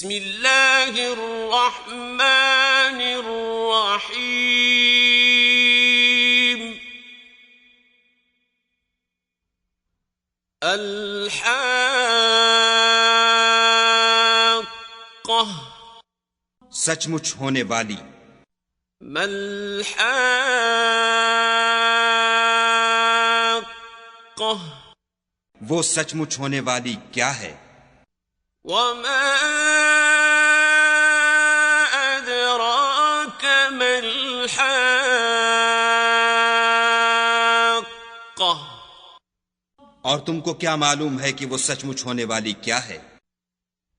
بسم اللہ الرحمن الرحیم الحاقہ سچ مچ ہونے والی. ما الحاقہ وہ سچ مچ ہونے والی کیا ہے؟ وما ادراک ما الحاقہ اور تم کو کیا معلوم ہے کہ وہ سچ مچ ہونے والی کیا ہے؟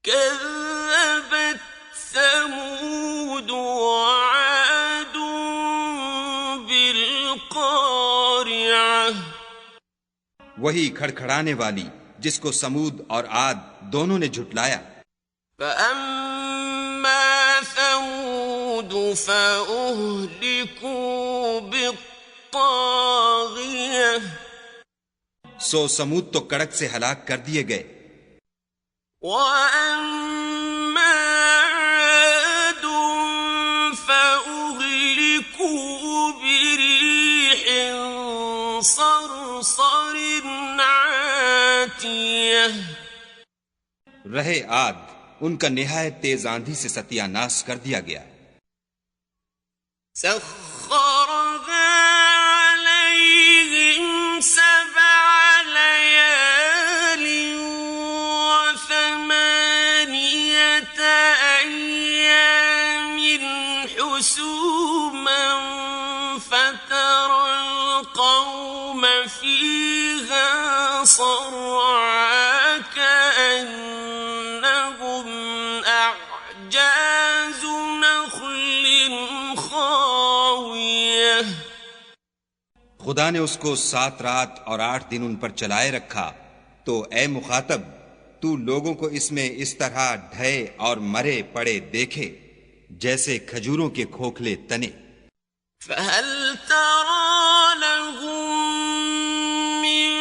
كذبت ثمود وعاد بالقارعة وہی کھڑکھڑانے والی جس کو سمود اور عاد دونوں نے جھٹلایا. فأما ثمود فأهلكوا بالطاغية سو سمود تو کڑک سے ہلاک کر دیے گئے. وأما عاد فأهلكوا بريح صرصر عاتية رہے عاد ان کا نہایت تیز آندھی سے ستیہ ناش کر دیا گیا. سخرها عليهم 7 ليال و8 أيام حسوما فترى القوم فيها صرعا كأنهم أعجاز نخل خاوية خدا نے اس کو 7 رات اور 8 دن ان پر چلائے رکھا. تو اے مخاطب تو لوگوں کو اس میں اس طرح ڈھے اور مرے پڑے دیکھے جیسے کھجوروں کے کھوکھلے تنے. فهل ترى لهم من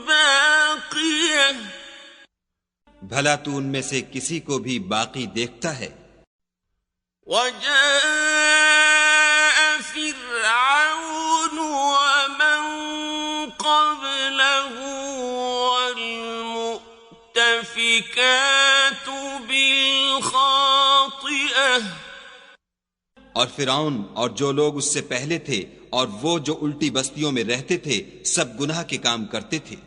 باقية بھلا تو ان میں سے کسی کو بھی باقی دیکھتا ہے؟ وجاء فرعون ومن قبله والمؤتفكات بالخاطئة اور فرعون اور جو لوگ اس سے پہلے تھے اور وہ جو الٹی بستیوں میں رہتے تھے سب گناہ کے کام کرتے تھے.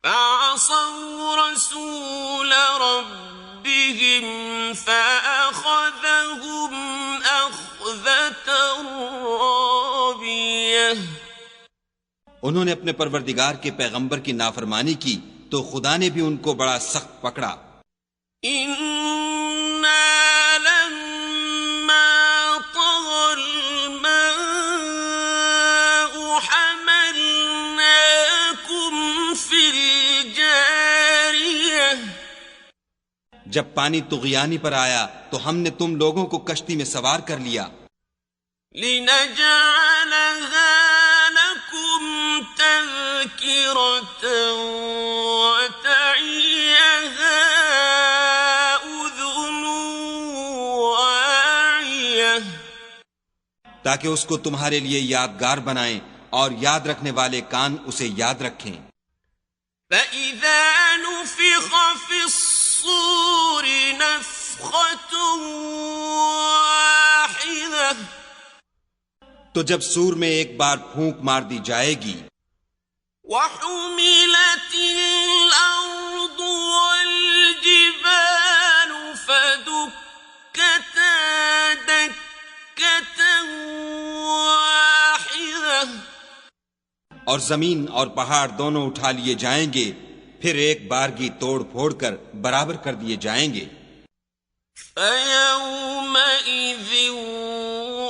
فعصوا رسول ربهم فأخذهم أخذة رابية انہوں نے اپنے پروردگار کے پیغمبر کی نافرمانی کی تو خدا نے بھی ان کو بڑا سخت پکڑا. جب پانی طغیانی پر آیا تو ہم نے تم لوگوں کو کشتی میں سوار کر لیا. لِنَجْعَلَهَا لَكُمْ تَذْكِرَةً وَتَعِيَهَا أُذُنٌ وَاعِيَةٌ تاکہ اس کو تمہارے لیے یادگار بنائیں اور یاد رکھنے والے کان اسے یاد رکھیں. فَإِذَا نُفِخَ فِي الصُّورِ نَفْخَةٌ وَاحِدَةٌ تو جب سور میں ایک بار پھونک مار دی جائے گی. وَحُمِلَتِ الْأَرْضُ وَالْجِبَالُ فَدُكَّتَا دَكَّةً وَاحِدَةً اور زمین اور پہاڑ دونوں اٹھا لیے جائیں گے پھر ایک بارگی توڑ پھوڑ کر برابر کر دیے جائیں گے. فَيَوْمَئِذٍ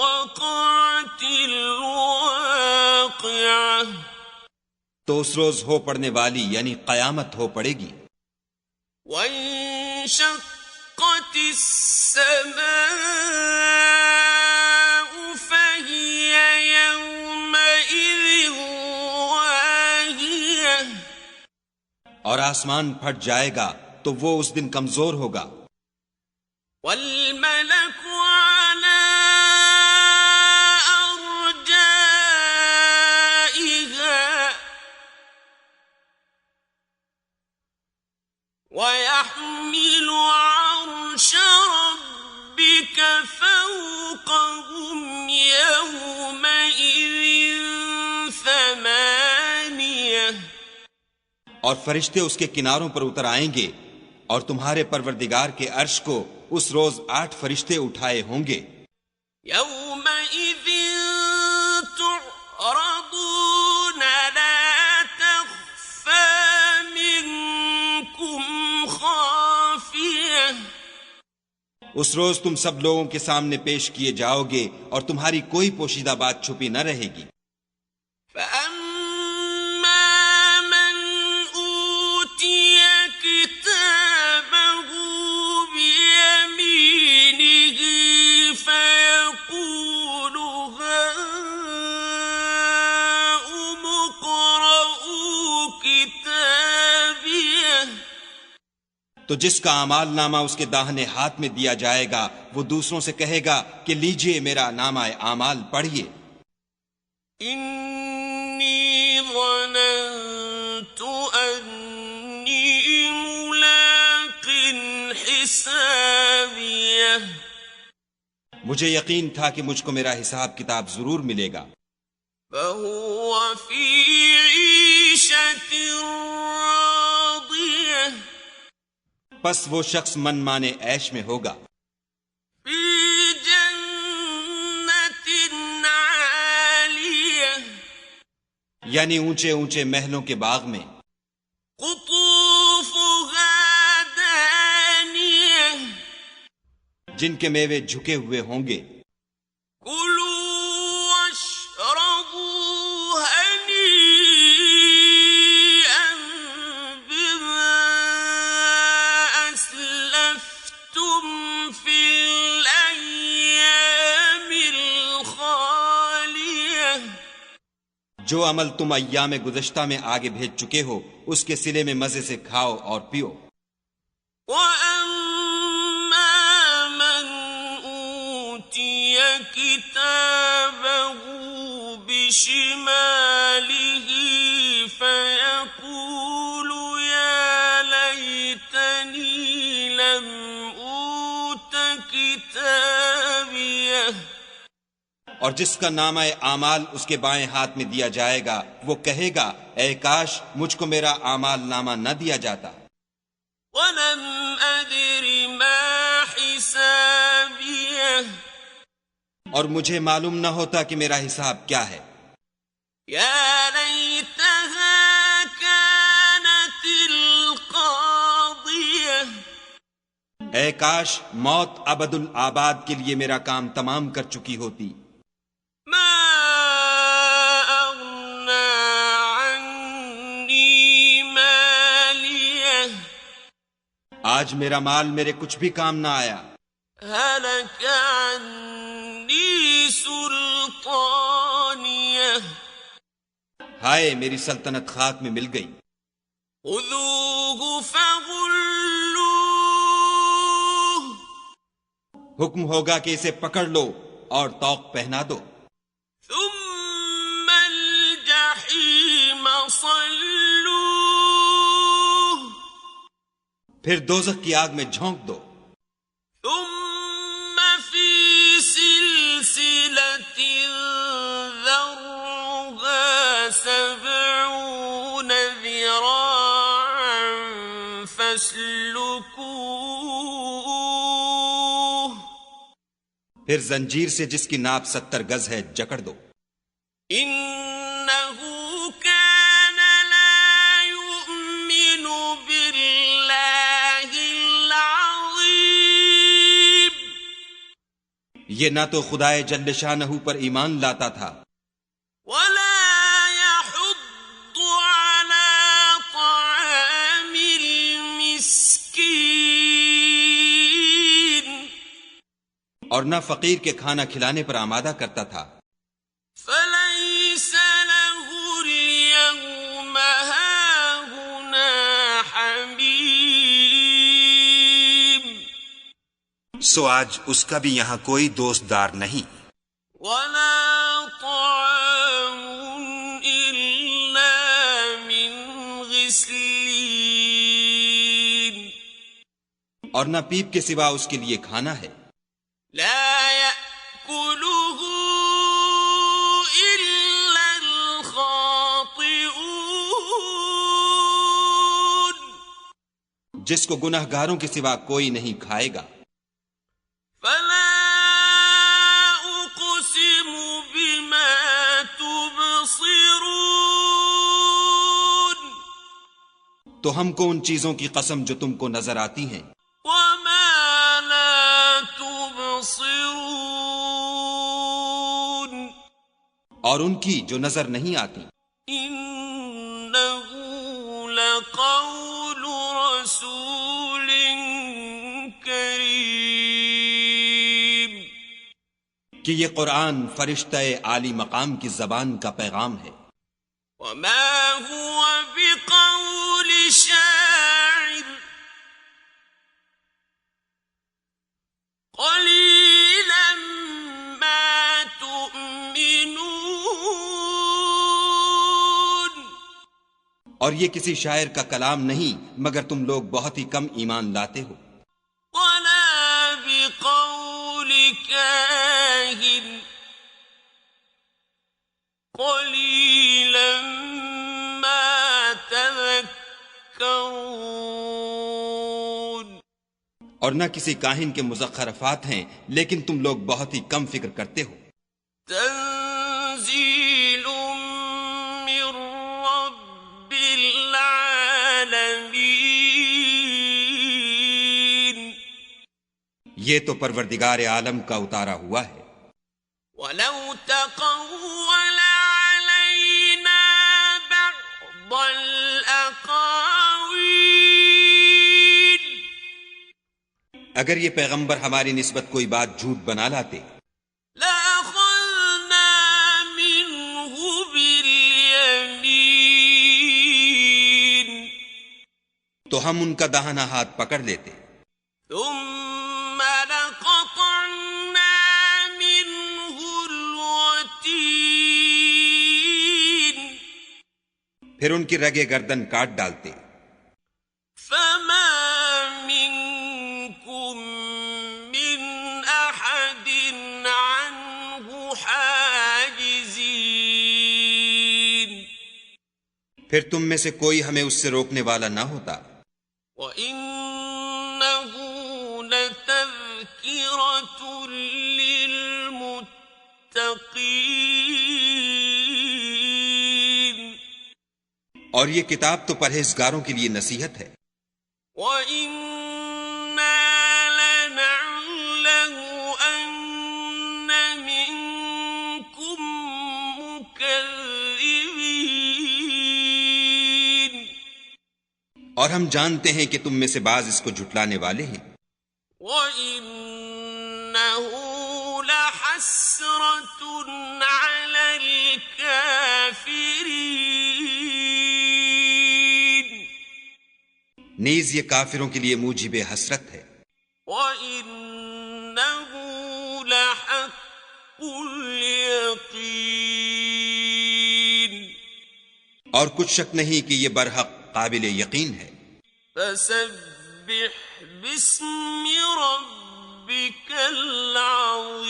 وَقَعَتِ الْوَاقِعَةُ تو اس روز ہو پڑنے والی یعنی قیامت ہو پڑے گی. وَانشَقَّتِ السَّمَاءُ فَهِيَ يَوْمَئِذٍ وَاهِيَةٌ اور آسمان پھٹ جائے گا تو وہ اس دن کمزور ہوگا. والملك على أرجائها ويحمل عرش ربك فوقهم يومئذ ثمانية اور فرشتے اس کے کناروں پر اتر آئیں گے اور تمہارے پروردگار کے عرش کو اس روز 8 فرشتے اٹھائے ہوں گے. يومئذ تعرضون لا تخفى منكم خافية اس روز تم سب لوگوں کے سامنے پیش کیے جاؤ گے اور تمہاری کوئی پوشیدہ بات چھپی نہ رہے گی. فأما من أوتي كتابه بيمينه فيقول هاؤم اقرءوا كتابيه تو جس کا اعمال نامہ اس کے داہنے ہاتھ میں دیا جائے گا وہ دوسروں سے کہے گا کہ لیجئے میرا نامہ اعمال پڑھیے. انی ظننت انی ملاق حسابیہ مجھے یقین تھا کہ مجھ کو میرا حساب کتاب ضرور ملے گا. فہو فی عیشۃ راضیہ پس وہ شخص من مانے عیش میں ہوگا. فی جنت عالیہ یعنی اونچے اونچے محلوں کے باغ میں. قطوفها دانیہ جن کے میوے جھکے ہوئے ہوں گے. کلوا واشربوا ہنیئا بما اسلفتم فی الایام الخالیہ جو عمل تم ایام گزشتہ میں آگے بھیج چکے ہو اس کے صلے میں مزے سے کھاؤ اور پیو. وَأَمَّا مَنْ أُوتِيَ كِتَابَهُ بِشِمَالِهِ فَيَقُولُ يَا لَيْتَنِي لَمْ أُوتَ كِتَابِيَهْ اور جس کا نامہ اعمال اس کے بائیں ہاتھ میں دیا جائے گا وہ کہے گا اے کاش مجھ کو میرا اعمال نامہ نہ دیا جاتا. وَلَمْ أَدْرِ مَا حِسَابِيَهْ اور مجھے معلوم نہ ہوتا کہ میرا حساب کیا ہے. يَا لَيْتَهَا كَانَتِ الْقَاضِيَةَ اے کاش موت ابد الآباد کے لیے میرا کام تمام کر چکی ہوتی. مَا أَغْنَى عَنِّي مَالِيَهْ آج میرا مال میرے کچھ بھی کام نہ آیا. هَلَكَ عَنِّي سُلْطَانِيَهْ ہائے میری سلطنت خاک میں مل گئی. خُذُوهُ فَغُلُّوهُ حکم ہوگا کہ اسے پکڑ لو اور طوق پہنا دو. ثُمَّ الْجَحِيمَ صَلُّوهُ پھر دوزخ کی آگ میں جھونک دو. ثُمَّ فِي سِلْسِلَةٍ ذَرْعُهَا 70 ذِرَاعًا فَاسْلُكُوهُ پھر زنجیر سے جس کی ناپ 70 گز ہے جکڑ دو. إِنَّهُ كَانَ لَا يُؤْمِنُ بِاللَّهِ الْعَظِيمِ یہ نہ تو خدائے جل شانہ پر ایمان لاتا تھا وَلَا يَحُضُّ عَلَى طَعَامِ الْمِسْكِينِ اور نہ فقیر کے کھانا کھلانے پر آمادہ کرتا تھا. فَلَيْسَ لَهُ الْيَوْمَ هَاهُنَا حَمِيمٌ سو آج اس کا بھی یہاں کوئی دوست دار نہیں. ولا طعام إلا من غسلين اور نہ پیپ کے سوا اس کے لیے کھانا ہے. لا يأكله إلا الخاطئون جس کو گناہ گاروں کے سوا کوئی نہیں کھائے گا. فلا أقسم بما تبصرون تو ہم کو ان چیزوں کی قسم جو تم کو نظر آتی ہیں وما لا تبصرون اور ان کی جو نظر نہیں آتی. إنه لقول رسول کریم کہ یہ قرآن فرشتہ عالی مقام کی زبان کا پیغام ہے. وما هو بقول شاعر قليلا ما تؤمنون اور یہ کسی شاعر کا کلام نہیں مگر تم لوگ بہت ہی کم ایمان لاتے ہو. ولا بقول كاهن قليلا ما تذكرون اور نہ کسی کاہن کے مزخرفات ہیں لیکن تم لوگ بہت ہی کم فکر کرتے ہو. تنزيل من رب العالمين یہ تو پروردگار عالم کا اتارا ہوا ہے. ولو تقول علينا بعض الأقاويل اگر یہ پیغمبر ہماری نسبت کوئی بات جھوٹ بنا لاتے لأخذنا منه باليمين تو ہم ان کا داہنا ہاتھ پکڑ لیتے. ثم لقطعنا منه الوتين پھر ان کی رگے گردن کاٹ ڈالتے. فما منكم من أحد عنه حاجزين پھر تم میں سے کوئی ہمیں اس سے روکنے والا نہ ہوتا. وإنه لتذكرة للمتقين اور یہ کتاب تو پرہیزگاروں کے لیے نصیحت ہے. وَإِنَّا لَنَعْلَمُ أَنَّ مِنكُم مُّكَذِّبِينَ اور ہم جانتے ہیں کہ تم میں سے بعض اس کو جھٹلانے والے ہیں. وَإِنَّهُ لَحَسْرَةٌ عَلَى الْكَافِرِينَ نیز یہ کافروں کے لیے موجب حسرت ہے. وَإِنَّهُ لَحَقُّ الْيَقِينِ اور کچھ شک نہیں کہ یہ برحق قابل یقین ہے. فَسَبِّحْ بِاسْمِ رَبِّكَ الْعَظِيمِ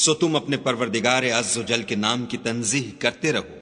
سو تم اپنے پروردگار عز و جل کے نام کی تنزیہ کرتے رہو.